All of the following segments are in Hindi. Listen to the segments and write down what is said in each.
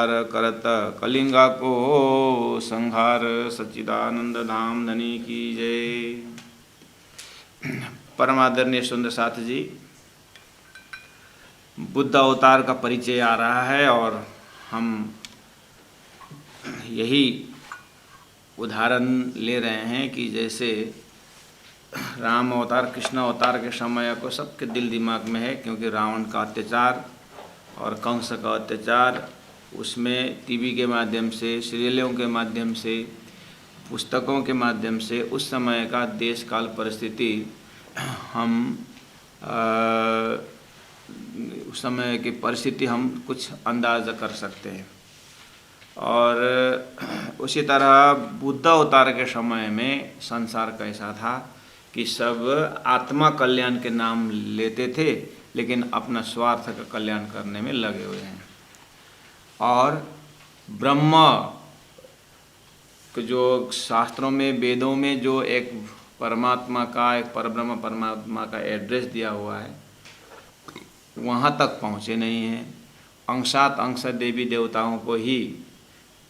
उद्धार करत कलिंगा को संहार। सच्चिदानंद धाम धनी की जय। परमादरणीय सुंदर साथ जी, बुद्ध अवतार का परिचय आ रहा है और हम यही उदाहरण ले रहे हैं कि जैसे राम अवतार कृष्ण अवतार के समय को सबके दिल दिमाग में है, क्योंकि रावण का अत्याचार और कंस का अत्याचार, उसमें टीवी के माध्यम से, सीरियलों के माध्यम से, पुस्तकों के माध्यम से उस समय का देश काल परिस्थिति हम उस समय की परिस्थिति हम कुछ अंदाज़ा कर सकते हैं। और उसी तरह बुद्ध अवतार के समय में संसार कैसा था कि सब आत्मा कल्याण के नाम लेते थे, लेकिन अपना स्वार्थ का कल्याण करने में लगे हुए हैं। और ब्रह्म जो शास्त्रों में, वेदों में जो एक परमात्मा का, एक परब्रह्म परमात्मा का एड्रेस दिया हुआ है, वहाँ तक पहुँचे नहीं हैं। अंशात अंश देवी देवताओं को ही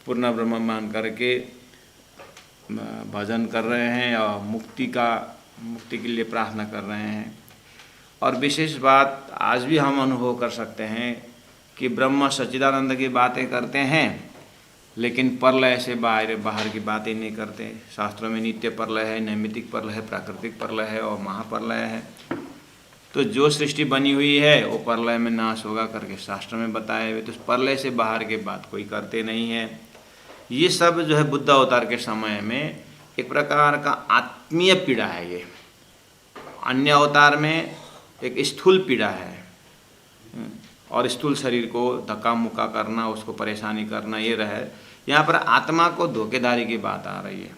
पूर्ण ब्रह्म मान करके भजन कर रहे हैं और मुक्ति के लिए प्रार्थना कर रहे हैं। और विशेष बात आज भी हम अनुभव कर सकते हैं कि ब्रह्म सच्चिदानंद की बातें करते हैं, लेकिन प्रलय से बाहर की बातें नहीं करते। शास्त्रों में नित्य प्रलय है, नैमित्तिक प्रलय है, प्राकृतिक प्रलय है और महाप्रलय है। तो जो सृष्टि बनी हुई है वो प्रलय में नाश होगा करके शास्त्र में बताए हुए, तो प्रलय से बाहर की बात कोई करते नहीं है। ये सब जो है बुद्ध अवतार के समय में एक प्रकार का आत्मीय पीड़ा है। ये अन्य अवतार में एक स्थूल पीड़ा है, और स्थूल शरीर को धक्का मुक्का करना, उसको परेशानी करना, ये रहे। यहाँ पर आत्मा को धोखेधारी की बात आ रही है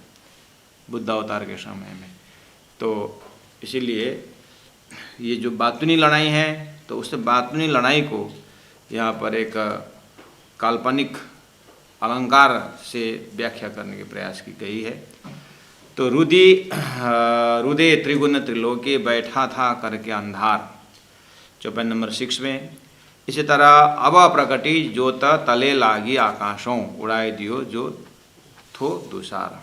बुद्ध अवतार के समय में। तो इसीलिए ये जो बातूनी लड़ाई है, तो उस बातूनी लड़ाई को यहाँ पर एक काल्पनिक अलंकार से व्याख्या करने के प्रयास की गई है। तो रुदे त्रिगुण त्रिलोकी बैठा था करके अंधार, चौपाई नंबर 6 में। इसी तरह अब प्रकटी जोत तले लागी आकाशों, उड़ाए दियो जो थो दुसार।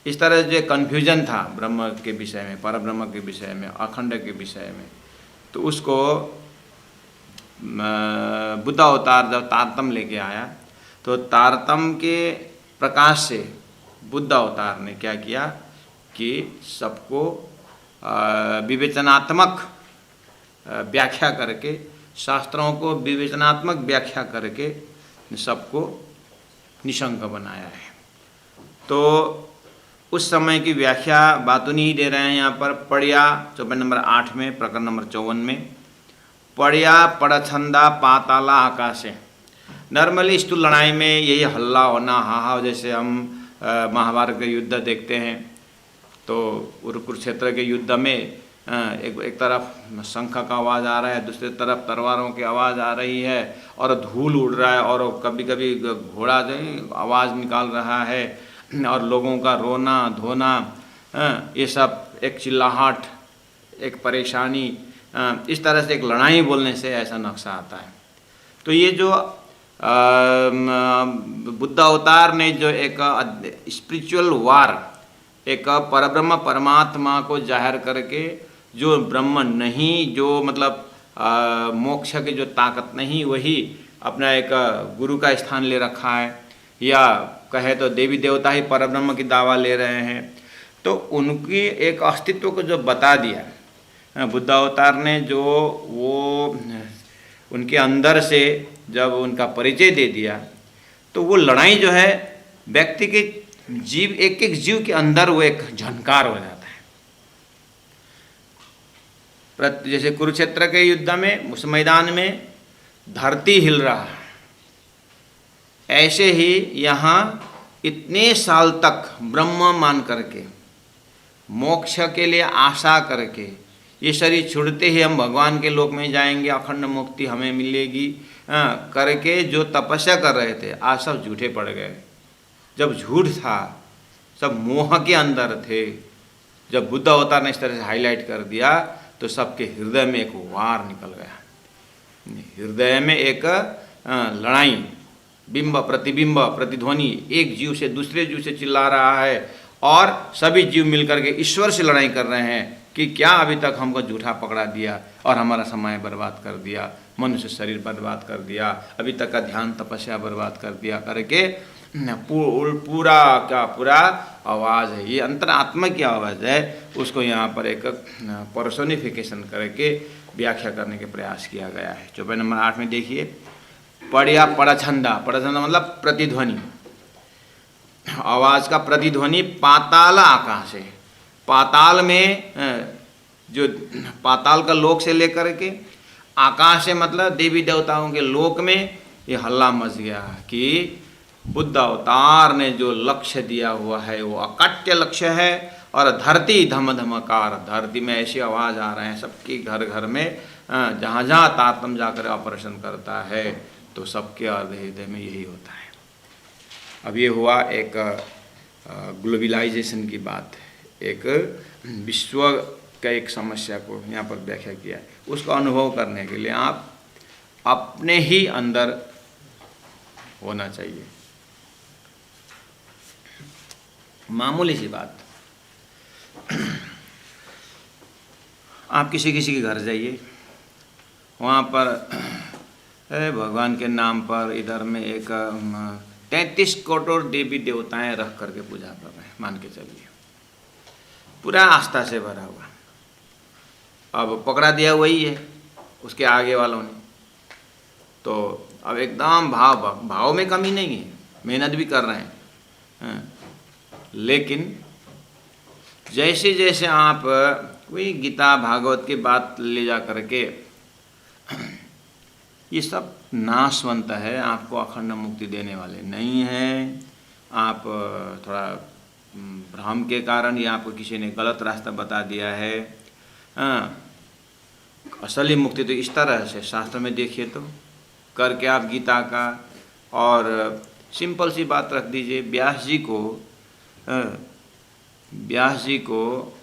इस तरह जो कन्फ्यूजन था ब्रह्म के विषय में, परब्रह्म के विषय में, अखंड के विषय में, तो उसको बुद्ध अवतार जब तारतम लेके आया, तो तारतम के प्रकाश से बुद्ध अवतार ने क्या किया कि सबको विवेचनात्मक व्याख्या करके, शास्त्रों को विवेचनात्मक व्याख्या करके सबको निशंक बनाया है। तो उस समय की व्याख्या बातूनी ही दे रहे हैं यहाँ पर। पढ़िया चौपाई नंबर 8 में, प्रकरण नंबर 54 में, पढ़िया पड़छंदा पाताला आकाशे। नॉर्मली स्थूल लड़ाई में यही हल्ला होना, हाहा, जैसे हम महाभारत के युद्ध देखते हैं, तो कुरुक्षेत्र के युद्ध में एक तरफ शंख का आवाज़ आ रहा है, दूसरी तरफ तलवारों की आवाज़ आ रही है, और धूल उड़ रहा है, और कभी कभी घोड़ा जो आवाज़ निकाल रहा है, और लोगों का रोना धोना, ये सब एक चिल्लाहट, एक परेशानी, इस तरह से एक लड़ाई बोलने से ऐसा नक्शा आता है। तो ये जो बुद्ध अवतार ने जो एक स्पिरिचुअल वार, एक परब्रह्म परमात्मा को जाहिर करके, जो ब्रह्म नहीं, जो मतलब मोक्ष की जो ताकत नहीं, वही अपना एक गुरु का स्थान ले रखा है, या कहे तो देवी देवता ही परब्रह्म की दावा ले रहे हैं। तो उनकी एक अस्तित्व को जो बता दिया बुद्ध अवतार ने, जो वो उनके अंदर से जब उनका परिचय दे दिया, तो वो लड़ाई जो है व्यक्ति के जीव, एक एक जीव के अंदर वो एक झनकार हो जाता है। जैसे कुरुक्षेत्र के युद्ध में, उस मैदान में धरती हिल रहा है, ऐसे ही यहाँ इतने साल तक ब्रह्म मान करके, मोक्ष के लिए आशा करके, ये शरीर छूटते ही हम भगवान के लोक में जाएंगे, अखंड मुक्ति हमें मिलेगी करके जो तपस्या कर रहे थे, आज सब झूठे पड़ गए। जब झूठ था, सब मोह के अंदर थे, जब बुद्ध अवतार ने इस तरह से हाईलाइट कर दिया, तो सबके हृदय में एक वार निकल गया, हृदय में एक लड़ाई, बिंब प्रतिबिंब प्रतिध्वनि एक जीव से दूसरे जीव से चिल्ला रहा है और सभी जीव मिलकर के ईश्वर से लड़ाई कर रहे हैं कि क्या अभी तक हमको झूठा पकड़ा दिया और हमारा समय बर्बाद कर दिया, मनुष्य शरीर बर्बाद कर दिया, अभी तक का ध्यान तपस्या बर्बाद कर दिया करके पूरा का पूरा आवाज़ है, ये अंतरात्मा की आवाज़ है। उसको यहाँ पर एक पर्सोनिफिकेशन करके व्याख्या करने के प्रयास किया गया है। चौपाई नंबर 8 में देखिए, पड़या पड़छंदा, पड़छंदा मतलब प्रतिध्वनि, आवाज़ का प्रतिध्वनि पाताल आकाश है। पाताल में जो पाताल का लोक से लेकर के आकाश है मतलब देवी देवताओं के लोक में ये हल्ला मच गया कि बुद्ध अवतार ने जो लक्ष्य दिया हुआ है वो अकट्य लक्ष्य है और धरती धमधमकार, धरती में ऐसी आवाज़ आ रहे हैं सबके घर घर में, जहाँ जहाँ तारतम जाकर ऑपरेशन करता है तो सबके हृदय में यही होता है। अब ये हुआ एक ग्लोबलाइजेशन की बात, एक विश्व का एक समस्या को यहाँ पर व्याख्या किया है। उसको अनुभव करने के लिए आप अपने ही अंदर होना चाहिए। मामूली सी बात, आप किसी के घर जाइए, वहाँ पर भगवान के नाम पर इधर में एक 33 करोड़ देवी देवताएं रख करके पूजा कर रहे हैं, मान के चलिए, पूरा आस्था से भरा हुआ। अब पकड़ा दिया वही है उसके आगे वालों ने, तो अब एकदम भाव में कमी नहीं है, मेहनत भी कर रहे हैं, लेकिन जैसे जैसे आप कोई गीता भागवत की बात ले जा करके, ये सब नाशवंत है, आपको अखंड मुक्ति देने वाले नहीं हैं। आप थोड़ा भ्रम के कारण या आपको किसी ने गलत रास्ता बता दिया है। असली मुक्ति तो इस तरह से शास्त्र में देखिए तो करके आप गीता का, और सिंपल सी बात रख दीजिए, व्यास जी को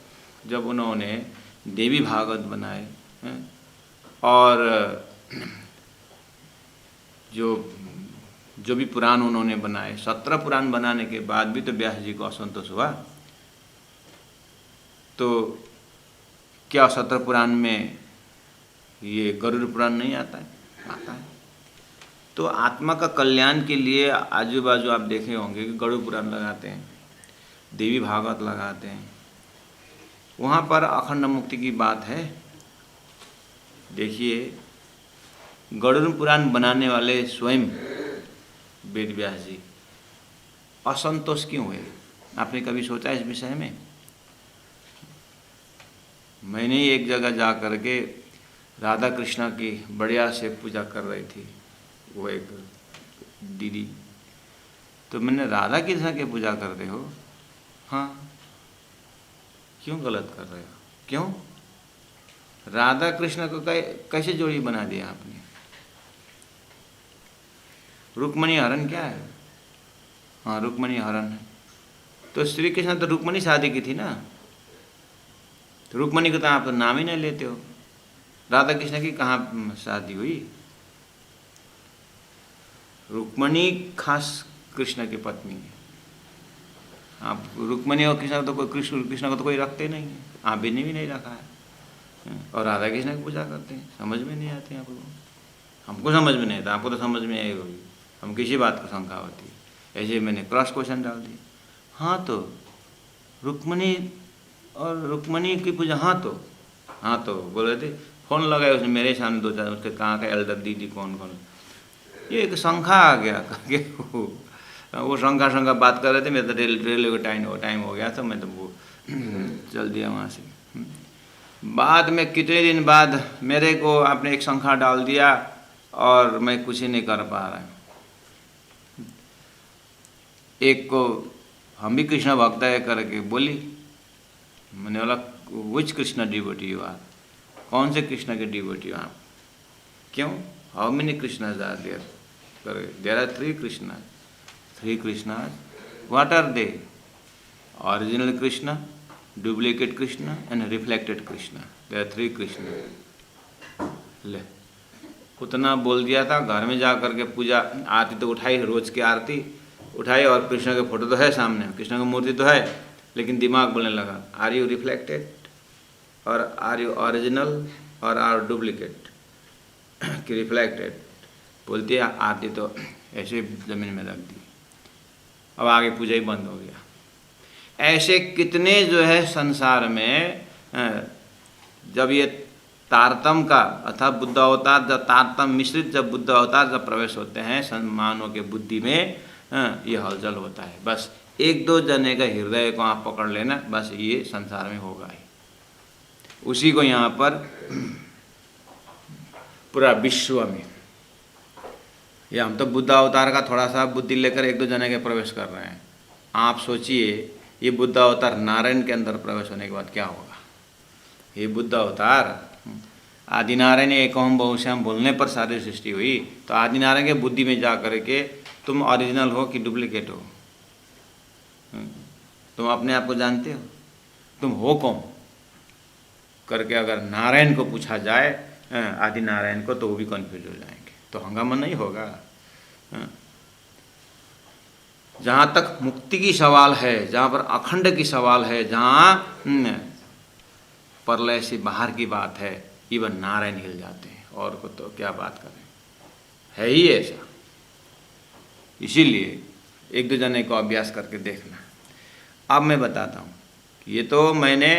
जब उन्होंने देवी भागवत बनाए और जो भी पुराण उन्होंने बनाए, 17 पुराण बनाने के बाद भी तो व्यास जी को असंतोष हुआ। तो क्या 17 पुराण में ये गरुड़ पुराण नहीं आता है? आता है। तो आत्मा का कल्याण के लिए आजू बाजू आप देखे होंगे कि गरुड़ पुराण लगाते हैं, देवी भागवत लगाते हैं, वहाँ पर अखंड मुक्ति की बात है। देखिए, गरुड़ पुराण बनाने वाले स्वयं वेद व्यास जी असंतोष क्यों हुए? आपने कभी सोचा इस विषय में? मैंने एक जगह जा कर के राधा कृष्णा की बढ़िया से पूजा कर रही थी वो एक दीदी, तो मैंने राधा कृष्णा की पूजा करते हो? हाँ, क्यों गलत कर रहे हो? क्यों? राधा कृष्ण को कैसे जोड़ी बना दिया आपने? रुक्मणी हरण क्या है? हाँ, रुक्मणी हरण है। तो श्री कृष्ण तो रुक्मणी शादी की थी ना, तो रुक्मणी को तो आप नाम ही नहीं लेते हो। राधा कृष्ण की कहाँ शादी हुई? रुक्मणी खास कृष्ण की पत्नी है। आप रुक्मणी और कृष्ण तो कोई कृष्ण को तो कोई रखते नहीं है, आप भी नहीं रखा है, और राधा कृष्ण की पूजा करते हैं। समझ में नहीं आती आपको? हमको समझ में नहीं आता, आपको तो समझ में आई होगी। हम किसी बात को शंका होती है, ऐसे मैंने क्रॉस क्वेश्चन डाल दिया। हाँ तो रुक्मणी और रुक्मणी की पूजा, हाँ तो बोल रहे थे, फ़ोन लगाए उसने मेरे सामने 2-4, उसके कहाँ का एल्डर दीदी कौन, ये एक शंका आ गया करके वो शंका बात कर रहे थे। मेरे तो रेलवे का टाइम हो गया था, मैं तो वो चल दिया वहाँ से। बाद में कितने दिन बाद मेरे को आपने एक शंका डाल दिया और मैं कुछ ही नहीं कर पा रहा। एक को हम भी कृष्ण भक्त है करके बोली, मैंने बोला which Krishna devotee you are? कौन से कृष्ण के डिवोटी हो आप? क्यों? How many Krishnas are there? There are 3 Krishnas. 3 Krishnas, what are they? Original Krishna, duplicate Krishna and reflected Krishna. There are 3 Krishna. ले, उतना बोल दिया था। घर में जा कर के पूजा आरती तो उठाई, रोज़ की आरती उठाई, और कृष्ण के फोटो तो है सामने, कृष्ण की मूर्ति तो है, लेकिन दिमाग बोलने लगा आर यू रिफ्लेक्टेड और आर यू ओरिजिनल और आर डुप्लीकेट कि रिफ्लेक्टेड। बोलती है आरती तो ऐसे ज़मीन में रख दी, अब आगे पूजा ही बंद हो गया। ऐसे कितने जो है संसार में, जब ये तारतम का अर्थात बुद्ध अवतार, जब तारतम मिश्रित जब बुद्ध अवतार जब प्रवेश होते हैं मानव के बुद्धि में, ये हलचल होता है। बस एक दो जने का हृदय को आप पकड़ लेना, बस ये संसार में होगा ही। उसी को यहाँ पर पूरा विश्व में, ये हम तो बुद्ध अवतार का थोड़ा सा बुद्धि लेकर एक दो जने के प्रवेश कर रहे हैं। आप सोचिए ये बुद्ध अवतार नारायण के अंदर प्रवेश होने के बाद क्या होगा। ये बुद्ध अवतार आदि नारायण एकम बहुश्याम बोलने पर सारी सृष्टि हुई, तो आदि नारायण के बुद्धि में जा करके तुम ओरिजिनल हो कि डुप्लीकेट हो, तुम अपने आप को जानते हो, तुम हो कौन करके अगर नारायण को पूछा जाए, आदि नारायण को, तो वो भी कन्फ्यूज हो जाएंगे, तो हंगामा नहीं होगा। जहाँ तक मुक्ति की सवाल है, जहाँ पर अखंड की सवाल है, जहाँ प्रलय से बाहर की बात है, इवन नारायण हिल जाते हैं, और को तो क्या बात करें, है ही ऐसा। इसीलिए एक दो जने को अभ्यास करके देखना। अब मैं बताता हूँ, ये तो मैंने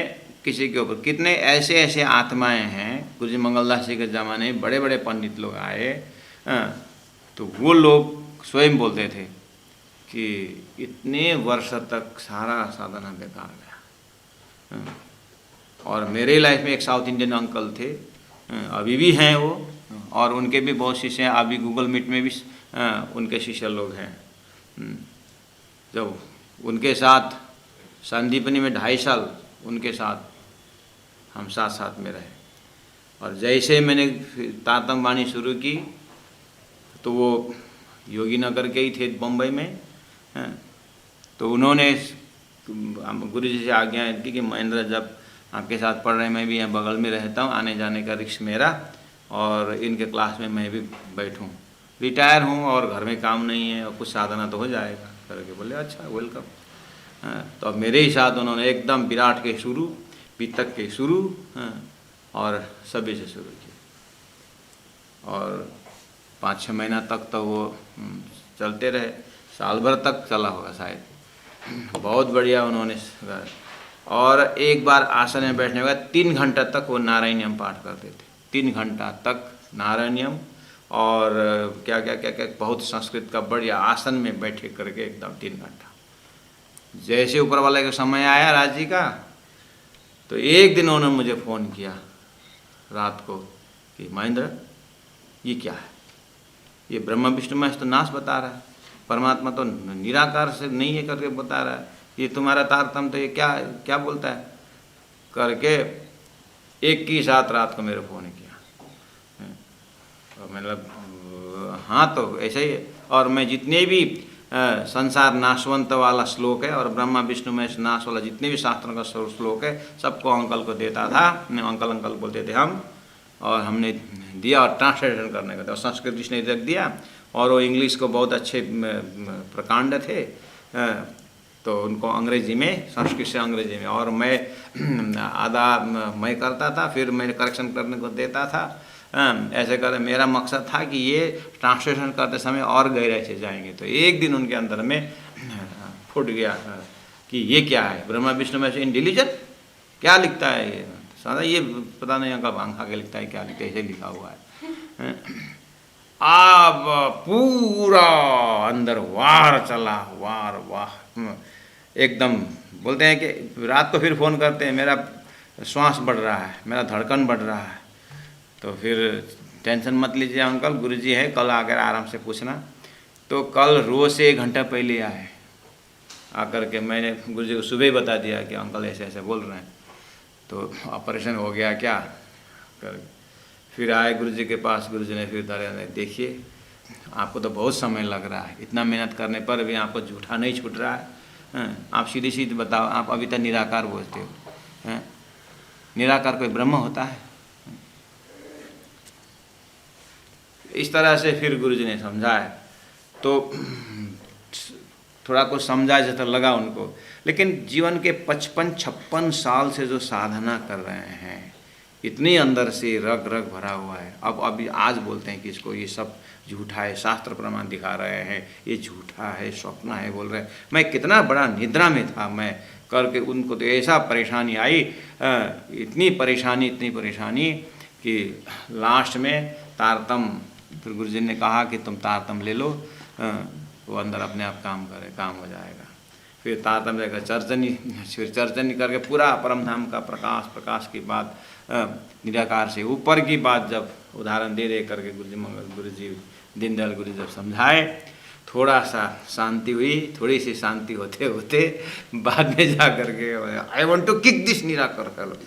किसी के ऊपर, कितने ऐसे ऐसे आत्माएं हैं, गुरु जी मंगलदास जी के ज़माने में बड़े बड़े पंडित लोग आए, तो वो लोग स्वयं बोलते थे कि इतने वर्ष तक सारा साधना बेकार गया। और मेरे लाइफ में एक साउथ इंडियन अंकल थे, अभी भी हैं वो, और उनके भी बहुत शिष्य हैं, अभी गूगल मीट में भी उनके शिष्य लोग हैं। जब उनके साथ संदीपनी में 2.5 साल उनके साथ हम साथ साथ में रहे, और जैसे मैंने तारतम वाणी शुरू की तो वो योगी नगर के ही थे बम्बई में, तो उन्होंने गुरु जी से आज्ञा दी कि महेंद्र जब आपके साथ पढ़ रहे हैं, मैं भी यहाँ बगल में रहता हूँ, आने जाने का रिक्स मेरा, और इनके क्लास में मैं भी बैठूँ, रिटायर हूँ और घर में काम नहीं है और कुछ साधना तो हो जाएगा करके बोले अच्छा वेलकम। तो अब मेरे ही साथ उन्होंने एकदम विराट के शुरू, पितक के शुरू, और सभी से शुरू किया, और 5-6 महीना तक तो वो चलते रहे, साल भर तक चला होगा शायद, बहुत बढ़िया उन्होंने। और एक बार आसन में बैठने के बाद 3 घंटा तक वो नारायणियम पाठ करते थे, 3 घंटा तक नारायणियम, और क्या क्या क्या क्या बहुत संस्कृत का बढ़िया आसन में बैठे करके एकदम 3 घंटा। जैसे ऊपर वाले का समय आया राज जी का, तो एक दिन उन्होंने मुझे फ़ोन किया रात को कि महेंद्र ये क्या है, ये ब्रह्मा विष्णु महेश तो नाश बता रहा है, परमात्मा तो निराकार से नहीं है करके बता रहा है, ये तुम्हारा तारतम तो ये क्या क्या बोलता है करके एक ही साथ रात को मेरे फ़ोन किया। मतलब हाँ तो ऐसा ही है। और मैं जितने भी संसार नाशवंत वाला श्लोक है और ब्रह्मा विष्णु महेश नाश वाला जितने भी शास्त्रों का श्लोक है सबको अंकल को देता था, अंकल अंकल बोलते थे हम, और हमने दिया और ट्रांसलेशन करने का था, संस्कृत जिसने रख दिया, और वो इंग्लिश को बहुत अच्छे प्रकांड थे, तो उनको अंग्रेजी में, संस्कृत से अंग्रेजी में, और मैं आधा मैं करता था, फिर मैं करेक्शन करने को देता था, ऐसे कर मेरा मकसद था कि ये ट्रांसलेशन करते समय और गहराई से जाएंगे। तो एक दिन उनके अंदर में फूट गया कि ये क्या है, ब्रह्मा विष्णु में से इंटेलिजेंट क्या लिखता है ये, सारा ये पता नहीं अंका भांखा के लिखता है क्या लिखता है, ऐसे लिखा हुआ है। अब पूरा अंदर वार चला, वार वाह, एकदम बोलते हैं कि रात को फिर फ़ोन करते हैं, मेरा श्वास बढ़ रहा है, मेरा धड़कन बढ़ रहा है, तो फिर टेंशन मत लीजिए अंकल, गुरुजी है, कल आकर आराम से पूछना। तो कल रोज़ से 1 घंटा पहले आए, आकर के मैंने गुरुजी को सुबह ही बता दिया कि अंकल ऐसे ऐसे बोल रहे हैं, तो ऑपरेशन हो गया क्या कर। फिर आए गुरुजी के पास, गुरुजी ने फिर देखिए आपको तो बहुत समय लग रहा है, इतना मेहनत करने पर भी आपको झूठा नहीं छूट रहा है, आप सीधी सीधी बताओ, आप अभी तक निराकार बोलते हो, निराकार कोई ब्रह्म होता है? इस तरह से फिर गुरुजी ने समझाया, तो थोड़ा कुछ समझा जैसा लगा उनको। लेकिन जीवन के 55-56 साल से जो साधना कर रहे हैं, इतनी अंदर से रग रग भरा हुआ है, अब अभी आज बोलते हैं कि इसको ये सब झूठा है, शास्त्र प्रमाण दिखा रहे हैं ये झूठा है, स्वप्न है बोल रहे हैं। मैं कितना बड़ा निद्रा में था मैं करके, उनको तो ऐसा परेशानी आई, इतनी परेशानी कि लास्ट में तारतम, फिर गुरुजी ने कहा कि तुम तारतम ले लो, वो अंदर अपने आप काम हो जाएगा। फिर तारतम लेकर चर्चनी करके पूरा परमधाम का प्रकाश की बात, निराकार से ऊपर की बात जब उदाहरण दे करके गुरुजी दीनदयाल गुरुजी जब समझाए, थोड़ा सा शांति हुई। थोड़ी सी शांति होते होते बाद में जा करके I want to kick this निराकार।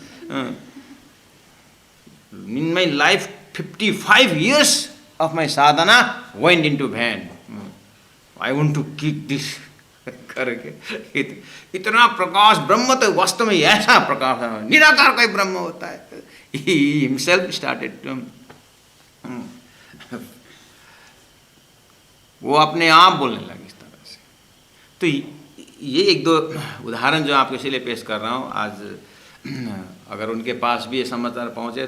In my life 55 years of my sadhana went into vain. I want to kick this करके इतना प्रकाश, ब्रह्म तो वास्तव में ऐसा प्रकाश है, निराकार का ही ब्रह्म होता है। He himself started to वो अपने आप बोलने लगे इस तरह से। तो ये एक दो उदाहरण जो आपको इसीलिए पेश कर रहा हूँ आज, अगर उनके पास भी ये समाचार पहुँचे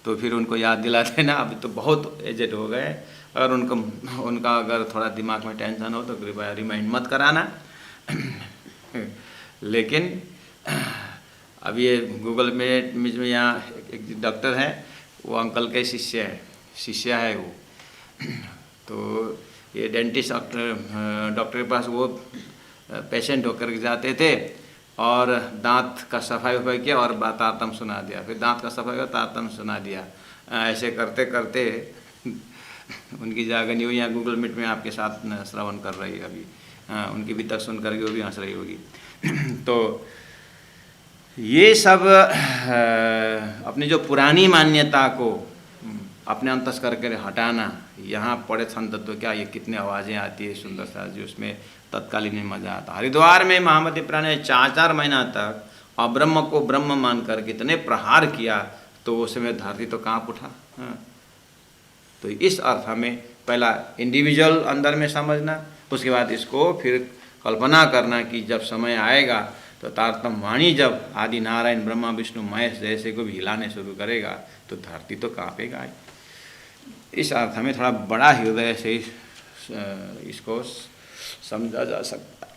तो फिर उनको याद दिला देना। अभी तो बहुत एजेड हो गए, अगर उनका अगर थोड़ा दिमाग में टेंशन हो तो कृपया रिमाइंड मत कराना। लेकिन अब ये गूगल में यहाँ एक डॉक्टर हैं, वो अंकल के शिष्य है वो, तो ये डेंटिस्ट डॉक्टर के पास वो पेशेंट होकर के जाते थे और दांत का सफाई किया और तारतम सुना दिया, फिर दांत का सफाई किया तारतम सुना दिया। ऐसे करते करते उनकी जागनी हुई। यहाँ गूगल मीट में आपके साथ श्रवण कर रही है अभी, उनकी भी तक सुन करके वो भी हंस रही होगी। तो ये सब अपनी जो पुरानी मान्यता को अपने अंतस करके हटाना। यहाँ पढ़े संत तो क्या ये कितने आवाज़ें आती है सुंदर सा जी, उसमें तत्कालीन में मज़ा आता। हरिद्वार में महामती प्राण ने 4 महीना तक अब्रह्म को ब्रह्म मानकर कितने प्रहार किया, तो उस समय धरती तो काँप उठा। तो इस अर्थ में पहला इंडिविजुअल अंदर में समझना, उसके बाद इसको फिर कल्पना करना कि जब समय आएगा तो तारतम वाणी जब आदि नारायण ब्रह्मा विष्णु महेश जैसे को भी हिलाने शुरू करेगा तो धरती तो काँपेगा। इस अर्थ में थोड़ा बड़ा हृदय से इसको समझा जा सकता है।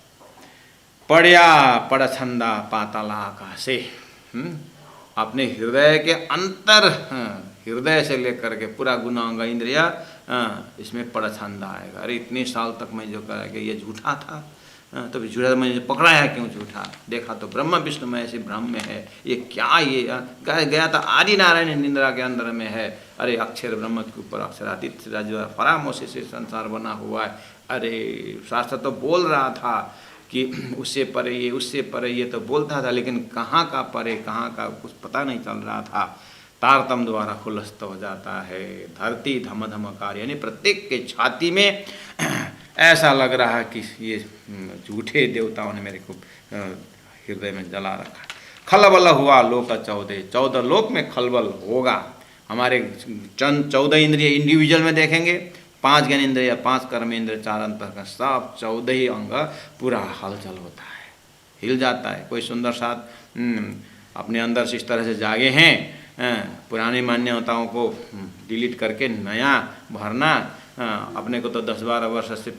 पढ़या पड़छंदा पाताला आकाशे, अपने हृदय के अंतर, हृदय से लेकर के पूरा गुणांग इंद्रिया इसमें पड़छंदा आएगा। अरे इतने साल तक मैं जो करा कि ये झूठा था, तो झूठा मैंने पकड़ाया क्यों झूठा, देखा तो ब्रह्म विष्णु में ऐसे ब्रह्म में है, ये क्या ये गया था आदि नारायण निंद्रा के अंदर में है। अरे अक्षर ब्रह्म के ऊपर अक्षरादित्य राज्य परामोशी से संसार बना हुआ है। अरे शास्त्र तो बोल रहा था कि उससे परे ये, उससे परे ये तो बोलता था, लेकिन कहाँ का परे कहाँ का कुछ पता नहीं चल रहा था। तारतम द्वारा खुलस्त हो जाता है। धरती धमधमकार, यानी प्रत्येक के छाती में ऐसा लग रहा है कि ये झूठे देवताओं ने मेरे को हृदय में जला रखा। खलबल हुआ लोक 14 लोक में खलबल होगा। हमारे 14 इंद्रिय इंडिविजुअल में देखेंगे, 5 ज्ञान इंद्रिय, 5 कर्म इंद्रिय, 4 अंतःकरण, सब 14 ही अंग पूरा हलचल होता है, हिल जाता है। कोई सुंदर साथ अपने अंदर से इस तरह से जागे हैं, पुरानी मान्यताओं को डिलीट करके नया भरना। अपने को तो 10-12 वर्ष से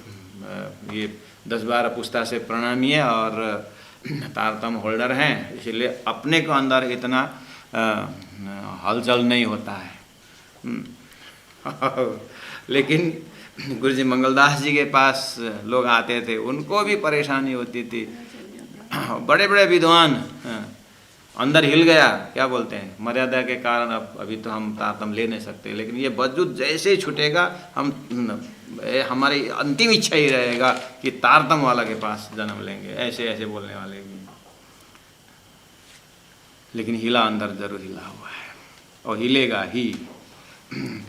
ये 10-12 पुस्ता से प्रणामी है और तारतम होल्डर हैं, इसलिए अपने को अंदर इतना हलचल नहीं होता है। लेकिन गुरुजी मंगलदास जी के पास लोग आते थे, उनको भी परेशानी होती थी। बड़े बड़े विद्वान, अंदर हिल गया, क्या बोलते हैं, मर्यादा के कारण अब अभी तो हम तारतम ले नहीं सकते, लेकिन ये वजूद जैसे ही छूटेगा हम हमारी अंतिम इच्छा ही रहेगा कि तारतम वाला के पास जन्म लेंगे, ऐसे ऐसे बोलने वाले भी। लेकिन हिला अंदर जरूर हिला हुआ है और हिलेगा ही।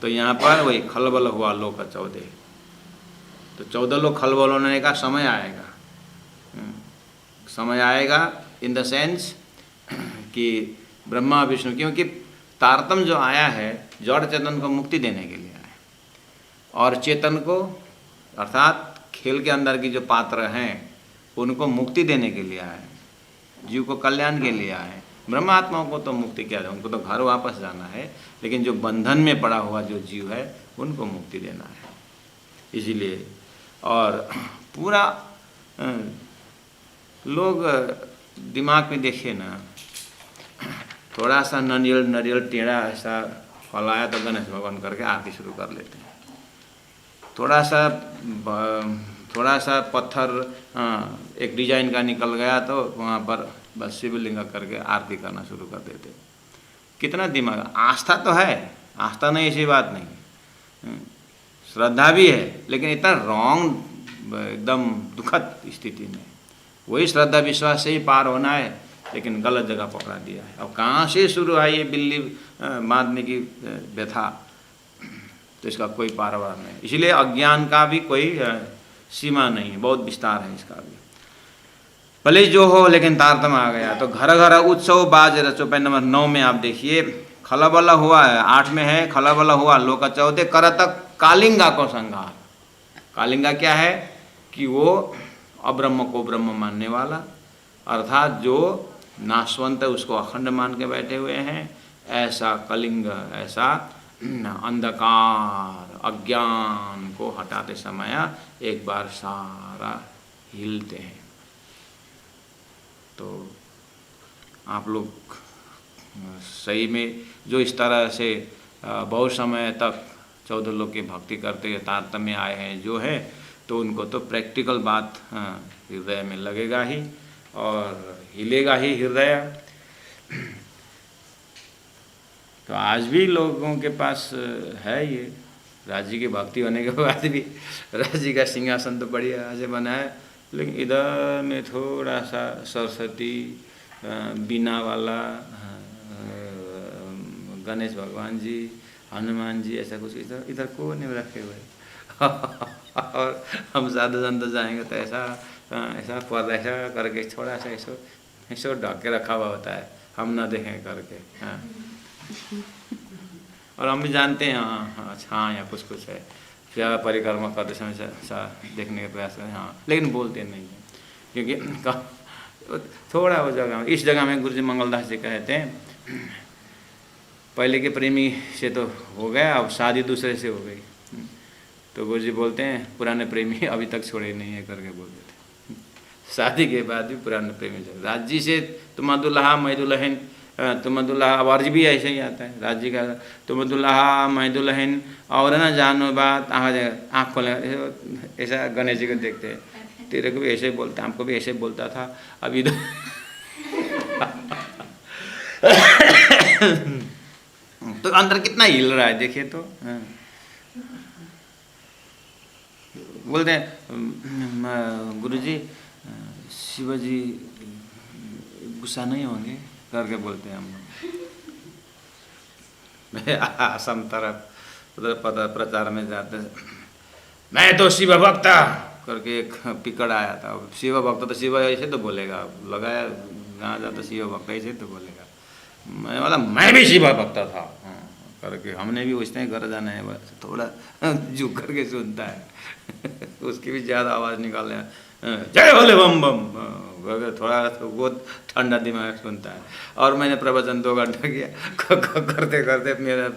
तो यहाँ पर वही खलबल हुआ लोक 14, तो 14 लोग खलबल होने का समय आएगा। समय आएगा इन द सेंस कि ब्रह्मा विष्णु, क्योंकि तारतम जो आया है जड़ चेतन को मुक्ति देने के लिए आया। और चेतन को अर्थात खेल के अंदर की जो पात्र हैं उनको मुक्ति देने के लिए आए, जीव को कल्याण के लिए आए। ब्रह्मात्माओं को तो मुक्ति क्या है, उनको तो घर वापस जाना है, लेकिन जो बंधन में पड़ा हुआ जो जीव है उनको मुक्ति देना है। इसीलिए और पूरा लोग दिमाग में देखे ना, थोड़ा सा नारियल टेढ़ा ऐसा फलाया तो गणेश भगवान करके आरती शुरू कर लेते हैं। थोड़ा सा पत्थर एक डिजाइन का निकल गया तो वहाँ पर बस शिवलिंग करके आरती करना शुरू कर देते। कितना दिमाग, आस्था तो है, आस्था नहीं ऐसी बात नहीं, श्रद्धा भी है, लेकिन इतना रॉन्ग, एकदम दुखद स्थिति में। वही श्रद्धा विश्वास से ही पार होना है, लेकिन गलत जगह पकड़ा दिया है। अब कहाँ से शुरू है ये बिल्ली बांधने की व्यथा, तो इसका कोई पारवार नहीं। इसलिए अज्ञान का भी कोई सीमा नहीं है, बहुत विस्तार है इसका भी। भले जो हो, लेकिन तारतम्य आ गया। तो घर घर उत्सव बाज रचो, पे नंबर 9 में आप देखिए खलबला हुआ है, 8 में है खलबला हुआ लोक चौथे करतक कालिंगा को संहार। कालिंगा क्या है कि वो अब्रह्म को ब्रह्म मानने वाला, अर्थात जो नाशवंत है उसको अखंड मान के बैठे हुए हैं, ऐसा कलिंग, ऐसा अंधकार अज्ञान को हटाते समय एक बार सारा हिलते हैं। तो आप लोग सही में जो इस तरह से बहुत समय तक 14 लोग की भक्ति करते हुए तारतम्य आए हैं जो है, तो उनको तो प्रैक्टिकल बात हृदय में लगेगा ही और हिलेगा ही हृदय। तो आज भी लोगों के पास है ये, राज जी की भक्ति होने के बाद भी राज जी का सिंहासन तो बढ़िया से बना है, लेकिन इधर में थोड़ा सा सरस्वती, बीना वाला, गणेश भगवान जी, हनुमान जी, ऐसा कुछ इधर को नहीं रखे हुए। और हम साधु संत जाएंगे तो ऐसा पर्दा ऐसा करके थोड़ा सा ऐसा ढक के रखा हुआ होता है, हम ना देखें करके। हाँ, और हम भी जानते हैं हाँ या कुछ है, क्या परिक्रमा करते समय सा देखने का प्रयास करें, हाँ, लेकिन बोलते नहीं हैं, क्योंकि थोड़ा वो जगह, इस जगह में गुरु जी मंगलदास जी कहते हैं पहले के प्रेमी से तो हो गया, अब शादी दूसरे से हो गई। तो गुरु जी बोलते हैं पुराने प्रेमी अभी तक छोड़े नहीं है करके बोलते थे। शादी के बाद भी पुराने प्रेमी छोड़े। राज जी से तुम दुल्हा मैं दुल्हन, तुम दुल्हा, अब अर्ज भी ऐसे ही आता है राज जी का, तुम दुल्हा मैं दुल्हन और ना जानो बात आँख खोले, ऐसा गणेश जी को देखते हैं, तेरे को भी ऐसे बोलता, हमको भी ऐसे बोलता था अभी तो तो अंदर कितना हिल रहा है देखिए। तो बोलते हैं गुरुजी शिवाजी गुस्सा नहीं होंगे करके बोलते हैं हम लोग। आसाम तरफ उधर प्रचार में जाते, मैं तो शिव भक्त करके एक पिकड़ आया था। शिव भक्त तो शिव ऐसे तो बोलेगा, लगाया जहाँ जाता शिव भक्त ऐसे तो बोलेगा। मैं बोला मैं भी शिव भक्त था करके, हमने भी उसने घर जाना है, बस थोड़ा झुक करके सुनता है उसकी भी ज़्यादा आवाज़ निकाल रहे हैं, जय भोले बम बम करके, थोड़ा तो बहुत ठंडा दिमाग सुनता है। और मैंने प्रवचन 2 घंटा किया, करते करते मेरा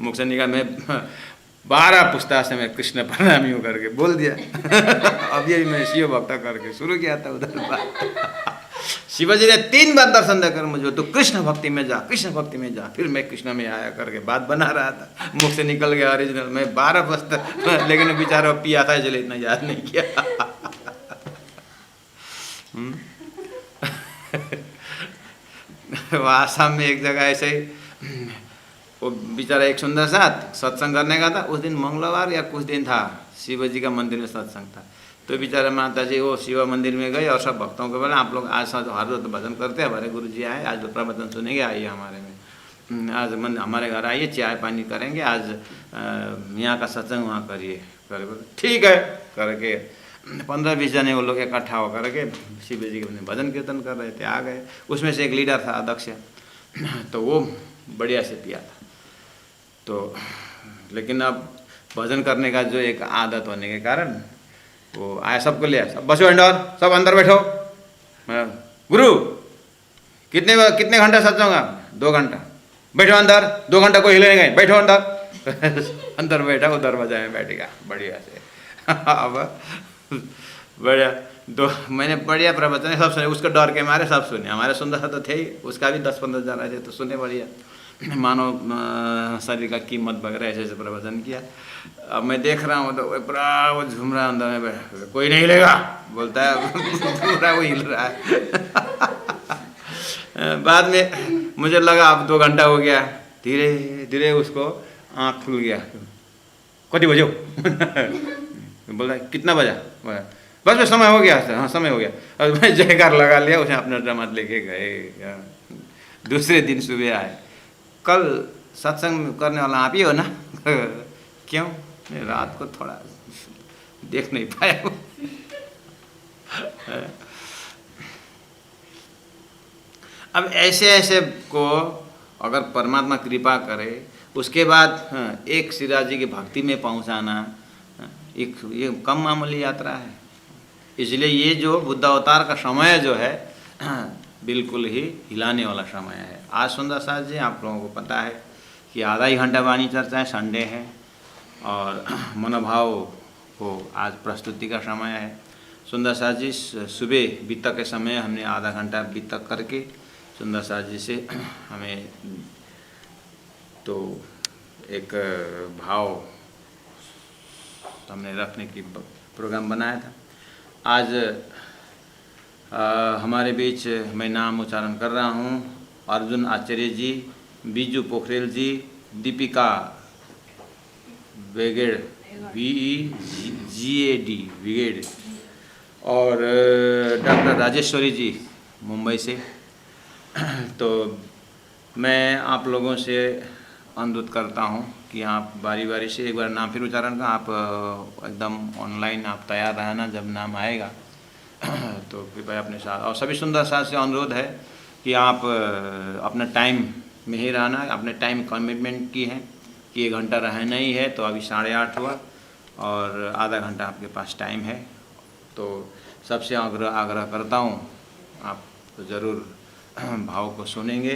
मुख से निकाल, मैं 12 पुस्ता से मैं कृष्ण प्रणामी हूँ करके बोल दिया। अभी अभी मैं शिव भक्त करके शुरू किया था उधर। शिवाजी ने 3 बार दर्शन देकर मुझे तो कृष्ण भक्ति में जा, कृष्ण भक्ति में जा, फिर मैं कृष्ण में आया करके बात बना रहा था, मुख से निकल गया ओरिजिनल। मैं 12 पुस्तक, लेकिन बेचारा पिया था इसलिए इतना याद नहीं किया। आसाम में एक जगह ऐसे ही वो बेचारा एक सुंदर साथ सत्संग करने का था, उस दिन मंगलवार या कुछ दिन था, शिवजी का मंदिर में सत्संग था। तो बेचारा माता जी वो शिव मंदिर में गए और सब भक्तों को बोला आप लोग आज हर रोज भजन करते हैं, हमारे गुरु जी आए, आज तो प्रवचन सुनेंगे, आइए हमारे में, आज हमारे घर आइए, चाय पानी करेंगे, आज यहाँ का सत्संग वहाँ करिए करके। ठीक है करके 15-20 जने वो लोग इकट्ठा होकर के शिव जी के भजन कीर्तन कर रहे थे, आ गए। उसमें से एक लीडर था अध्यक्ष, तो वो बढ़िया से पिया था। तो लेकिन अब भजन करने का जो एक आदत होने के कारण वो आया, सबको लिया, सब बसो अंदर, सब अंदर बैठो। गुरु कितने घंटा सत्संग? 2 घंटा। बैठो अंदर, 2 घंटा कोई हिले नहीं, बैठो अंदर। अंदर बैठा, वो दरवाजा में बैठ गया बढ़िया से। अब बढ़िया मैंने बढ़िया प्रवचन सब सुने, उसको डर के मारे सब सुने। हमारे सुंदर सा तो थे ही, उसका भी 10-15 जन रहे थे तो सुने बढ़िया। मानव शरीर का कीमत वगैरह ऐसे ऐसे प्रवचन किया। अब मैं देख रहा हूँ तो पूरा वो झूम रहा अंदर में बैठा, कोई नहीं हिलेगा बोलता है। पूरा वो हिल रहा है। बाद में मुझे लगा अब 2 घंटा हो गया, धीरे धीरे उसको आँख खुल गया। कति बजो? बोल रहा है कितना बजा? बस समय हो गया। हाँ समय हो गया। और मैं जयकार लगा लिया, उसे अपना ड्रामा लेके गए। दूसरे दिन सुबह आए, कल सत्संग करने वाला आप ही हो ना? क्यों? रात को थोड़ा देख नहीं पाया। अब ऐसे ऐसे को अगर परमात्मा कृपा करे, उसके बाद एक श्रीराज जी की भक्ति में पहुंचाना ये कम मामूली यात्रा है। इसलिए ये जो बुद्ध अवतार का समय जो है बिल्कुल ही हिलाने वाला समय है। आज सुंदर साथ जी आप लोगों को पता है कि आधा ही घंटा वाणी चर्चा है, संडे है और मनोभाव को आज प्रस्तुति का समय है। सुंदर साथ जी सुबह बीतक के समय हमने आधा घंटा बीतक करके सुंदर साथ जी से हमें तो एक भाव हमने रखने की प्रोग्राम बनाया था। आज हमारे बीच मैं नाम उच्चारण कर रहा हूँ, अर्जुन आचार्य जी, बीजू पोखरेल जी, दीपिका वेगेड़ VEGAD विगेड़ और डॉक्टर राजेश्वरी जी मुंबई से। तो मैं आप लोगों से अनुरोध करता हूँ कि आप बारी बारी से एक बार नाम फिर उच्चारण का आप एकदम ऑनलाइन आप तैयार रहना, जब नाम आएगा तो कृपया अपने साथ। और सभी सुंदर साथ से अनुरोध है कि आप अपना टाइम में ही रहना। अपने टाइम कमिटमेंट की है कि 1 घंटा रहना ही है, तो अभी 8:30 हुआ और आधा घंटा आपके पास टाइम है। तो सबसे आग्रह करता हूँ आप तो ज़रूर भाव को सुनेंगे